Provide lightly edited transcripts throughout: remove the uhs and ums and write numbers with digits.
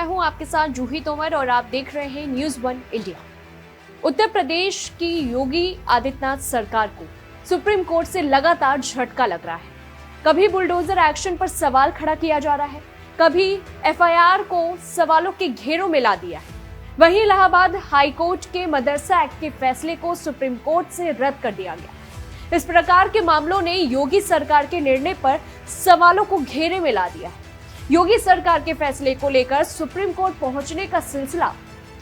मैं हूं आपके साथ जूही तोमर और आप देख रहे हैं न्यूज़ 1 इंडिया। उत्तर प्रदेश की योगी आदित्यनाथ सरकार को सुप्रीम कोर्ट से लगातार झटका लग रहा है। कभी बुलडोजर एक्शन पर सवाल खड़ा किया जा रहा है, कभी एफआईआर को सवालों के घेरों में ला दिया है। वहीं इलाहाबाद हाईकोर्ट के मदरसा एक्ट के फैसले को सुप्रीम कोर्ट से रद्द कर दिया गया। इस प्रकार के मामलों ने योगी सरकार के निर्णय पर सवालों को घेरे में ला दिया है। योगी सरकार के फैसले को लेकर सुप्रीम कोर्ट पहुंचने का सिलसिला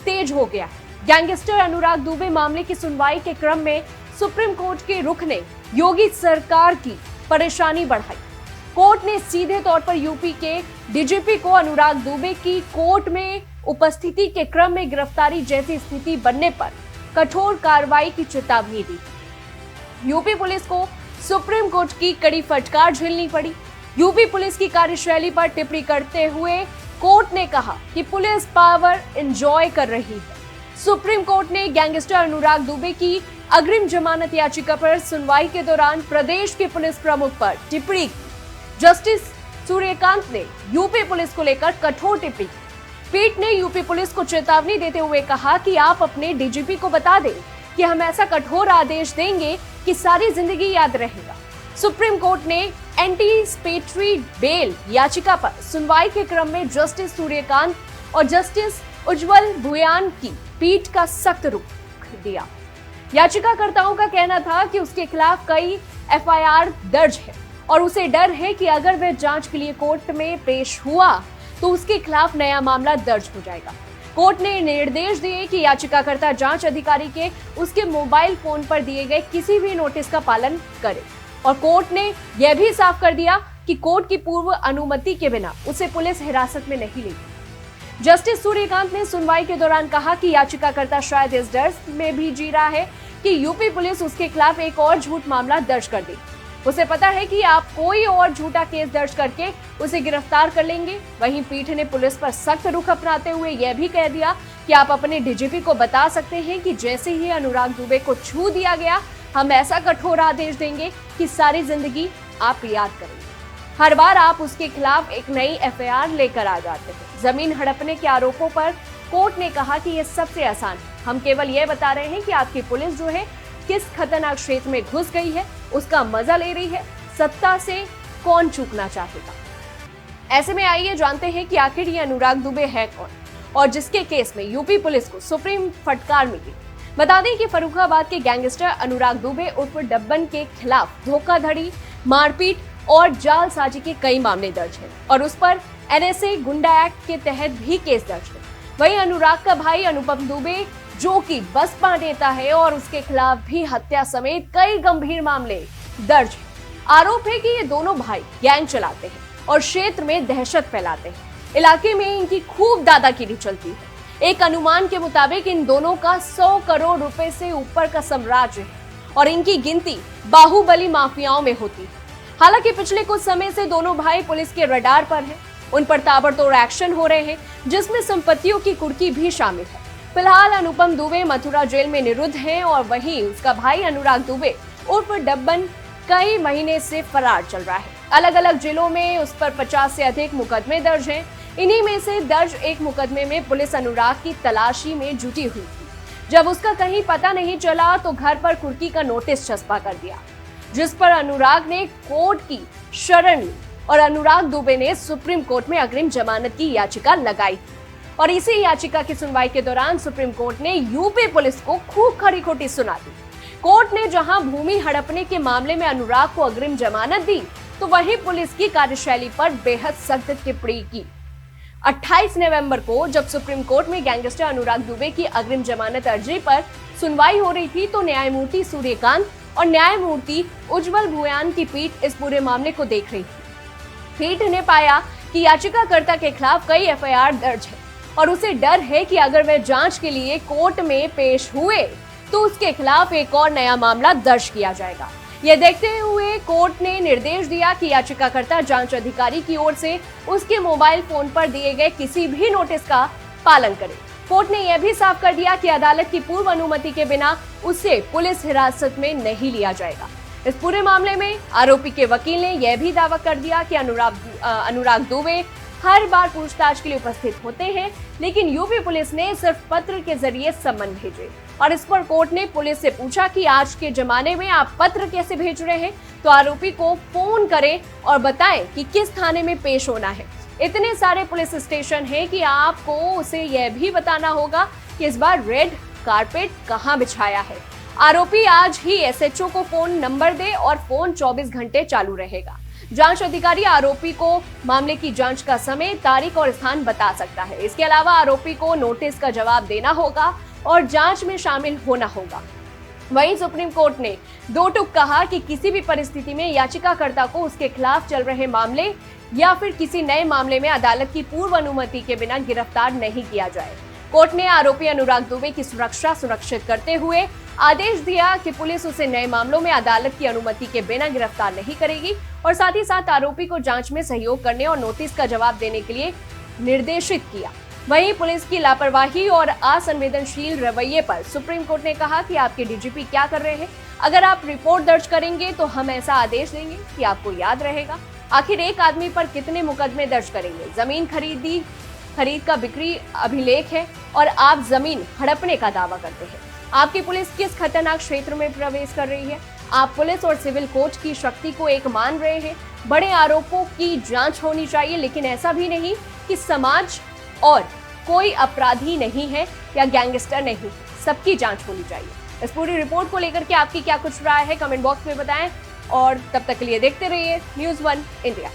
तेज हो गया है। गैंगस्टर अनुराग दुबे मामले की सुनवाई के क्रम में सुप्रीम कोर्ट के रुख ने योगी सरकार की परेशानी बढ़ाई। कोर्ट ने सीधे तौर पर यूपी के डीजीपी को अनुराग दुबे की कोर्ट में उपस्थिति के क्रम में गिरफ्तारी जैसी स्थिति बनने पर कठोर कार्रवाई की चेतावनी दी। यूपी पुलिस को सुप्रीम कोर्ट की कड़ी फटकार झेलनी पड़ी। यूपी पुलिस की कार्यशैली पर टिप्पणी करते हुए कोर्ट ने कहा कि पुलिस पावर एंजॉय कर रही है। सुप्रीम कोर्ट ने गैंगस्टर अनुराग दुबे की अग्रिम जमानत याचिका पर सुनवाई के दौरान प्रदेश के पुलिस प्रमुख पर टिप्पणी की। जस्टिस सूर्यकांत ने यूपी पुलिस को लेकर कठोर टिप्पणी की। पीठ ने यूपी पुलिस को चेतावनी देते हुए कहा कि आप अपने डीजीपी को बता दें कि हम ऐसा कठोर आदेश देंगे कि सारी जिंदगी याद रहेगा। सुप्रीम कोर्ट ने एंटीसिपेटरी बेल याचिका पर सुनवाई के क्रम में जस्टिस सूर्यकांत और जस्टिस उज्जवल भुयान की पीठ का सख्त रुख दिया। याचिकाकर्ताओं का कहना था कि उसके खिलाफ कई एफआईआर दर्ज है और उसे डर है कि अगर वह जांच के लिए कोर्ट में पेश हुआ तो उसके खिलाफ नया मामला दर्ज हो जाएगा। कोर्ट ने निर्देश दिए कि याचिकाकर्ता जांच अधिकारी के उसके मोबाइल फोन पर दिए गए किसी भी नोटिस का पालन करे और कोर्ट ने यह भी साफ कर दिया कि कोर्ट की पूर्व अनुमति के बिना उसे पुलिस हिरासत में नहीं लेगी। जस्टिस सूर्यकांत ने सुनवाई के दौरान कहा कि याचिकाकर्ता शायद इस डर में भी जी रहा है कि यूपी पुलिस उसके खिलाफ एक और झूठ मामला दर्ज कर दे। उसे पता है कि आप कोई और झूठा केस दर्ज करके उसे गिरफ्तार कर लेंगे। वहीं पीठ ने पुलिस पर सख्त रुख अपनाते हुए यह भी कह दिया कि आप अपने डीजीपी को बता सकते हैं कि जैसे ही अनुराग दुबे को छू दिया गया, हम ऐसा कठोर आदेश देंगे कि सारी जिंदगी आप याद करेंगे। हर बार आप उसके खिलाफ एक नई एफआईआर लेकर आ जाते हैं। जमीन हड़पने के आरोपों पर कोर्ट ने कहा कि यह सबसे आसान है। हम केवल यह बता रहे हैं कि आपकी पुलिस जो है किस खतरनाक क्षेत्र में घुस गई है, उसका मजा ले रही है। सत्ता से कौन चूकना चाहेगा। ऐसे में आइए जानते हैं कि आखिर ये अनुराग दुबे है कौन और जिसके केस में यूपी पुलिस को सुप्रीम फटकार मिली। बता दें कि फर्रुखाबाद के गैंगस्टर अनुराग दुबे उर्फ डब्बन के खिलाफ धोखाधड़ी, मारपीट और जालसाजी के कई मामले दर्ज हैं और उस पर एनएसए गुंडा एक्ट के तहत भी केस दर्ज है। वहीं अनुराग का भाई अनुपम दुबे जो कि बसपा नेता है और उसके खिलाफ भी हत्या समेत कई गंभीर मामले दर्ज हैं। आरोप है कि ये दोनों भाई गैंग चलाते हैं और क्षेत्र में दहशत फैलाते हैं। इलाके में इनकी खूब दादागिरी चलती है। एक अनुमान के मुताबिक इन दोनों का 100 करोड़ रुपए से ऊपर का साम्राज्य है और इनकी गिनती बाहुबली माफियाओं में होती है। हालांकि पिछले कुछ समय से दोनों भाई पुलिस के रडार पर हैं। उन पर ताबड़तोड़ एक्शन हो रहे हैं जिसमें संपत्तियों की कुर्की भी शामिल है। फिलहाल अनुपम दुबे मथुरा जेल में निरुद्ध हैं और वहीं उसका भाई अनुराग दुबे उर्फ डब्बन कई महीने से फरार चल रहा है। अलग अलग जिलों में उस पर 50 से अधिक मुकदमे दर्ज हैं। इन्हीं में से दर्ज एक मुकदमे में पुलिस अनुराग की तलाशी में जुटी हुई थी। जब उसका कहीं पता नहीं चला तो घर पर कुर्की का नोटिस चस्पा कर दिया, जिस पर अनुराग ने कोर्ट की शरण ली और अनुराग दुबे ने सुप्रीम कोर्ट में अग्रिम जमानत की याचिका लगाई और इसी याचिका की सुनवाई के दौरान सुप्रीम कोर्ट ने यूपी पुलिस को खूब खरी खोटी सुना दी। कोर्ट ने जहां भूमि हड़पने के मामले में अनुराग को अग्रिम जमानत दी तो वहीं पुलिस की कार्यशैली पर बेहद सख्त टिप्पणी की। 28 नवंबर को जब सुप्रीम कोर्ट में गैंगस्टर अनुराग दुबे की अग्रिम जमानत अर्जी पर सुनवाई हो रही थी तो न्यायमूर्ति सूर्यकांत और न्यायमूर्ति उज्जवल भुयान की पीठ इस पूरे मामले को देख रही थी। पीठ ने पाया कि याचिकाकर्ता के खिलाफ कई एफआईआर दर्ज है और उसे डर है कि अगर वह जांच के लिए कोर्ट में पेश हुए तो उसके खिलाफ एक और नया मामला दर्ज किया जाएगा। यह देखते हुए कोर्ट ने निर्देश दिया कि याचिकाकर्ता जांच अधिकारी की ओर से उसके मोबाइल फोन पर दिए गए किसी भी नोटिस का पालन करे। कोर्ट ने यह भी साफ कर दिया कि अदालत की पूर्व अनुमति के बिना उसे पुलिस हिरासत में नहीं लिया जाएगा। इस पूरे मामले में आरोपी के वकील ने यह भी दावा कर दिया कि अनुराग दुबे हर बार पूछताछ के लिए उपस्थित होते हैं, लेकिन यूपी पुलिस ने सिर्फ पत्र के जरिए सम्मन भेजे और इस पर कोर्ट ने पुलिस से पूछा कि आज के जमाने में आप पत्र कैसे भेज रहे हैं, तो आरोपी को फोन करें और बताएं कि किस थाने में पेश होना है। इतने सारे पुलिस स्टेशन हैं कि आपको उसे यह भी बताना होगा कि इस बार रेड कारपेट कहां बिछाया है। आरोपी आज ही एसएचओ को फोन नंबर दे और फोन 24 घंटे चालू रहेगा। जांच अधिकारी आरोपी को मामले की जांच का समय, तारीख और स्थान बता सकता है। इसके अलावा आरोपी को नोटिस का जवाब देना होगा और जांच में शामिल होना होगा। वहीं सुप्रीम कोर्ट ने दो टूक कहा कि किसी भी परिस्थिति में याचिकाकर्ता को उसके खिलाफ चल रहे मामले या फिर किसी नए मामले में अदालत की पूर्व अनुमति के बिना गिरफ्तार नहीं किया जाए। कोर्ट ने आरोपी अनुराग दुबे की सुरक्षा सुनिश्चित करते हुए आदेश दिया कि पुलिस उसे नए मामलों में अदालत की अनुमति के बिना गिरफ्तार नहीं करेगी और साथ ही साथ आरोपी को जांच में सहयोग करने और नोटिस का जवाब देने के लिए निर्देशित किया। वहीं पुलिस की लापरवाही और असंवेदनशील रवैये पर सुप्रीम कोर्ट ने कहा कि आपके डीजीपी क्या कर रहे हैं। अगर आप रिपोर्ट दर्ज करेंगे तो हम ऐसा आदेश देंगे कि आपको याद रहेगा। आखिर एक आदमी पर कितने मुकदमे दर्ज करेंगे? जमीन खरीद का बिक्री अभिलेख है और आप जमीन हड़पने का दावा करते हैं। आपकी पुलिस किस खतरनाक क्षेत्र में प्रवेश कर रही है? आप पुलिस और सिविल कोर्ट की शक्ति को एक मान रहे हैं। बड़े आरोपों की जांच होनी चाहिए, लेकिन ऐसा भी नहीं कि समाज और कोई अपराधी नहीं है या गैंगस्टर नहीं, सबकी जांच होनी चाहिए। इस पूरी रिपोर्ट को लेकर के आपकी क्या कुछ राय है, कमेंट बॉक्स में बताएं और तब तक के लिए देखते रहिए न्यूज़ 1 इंडिया।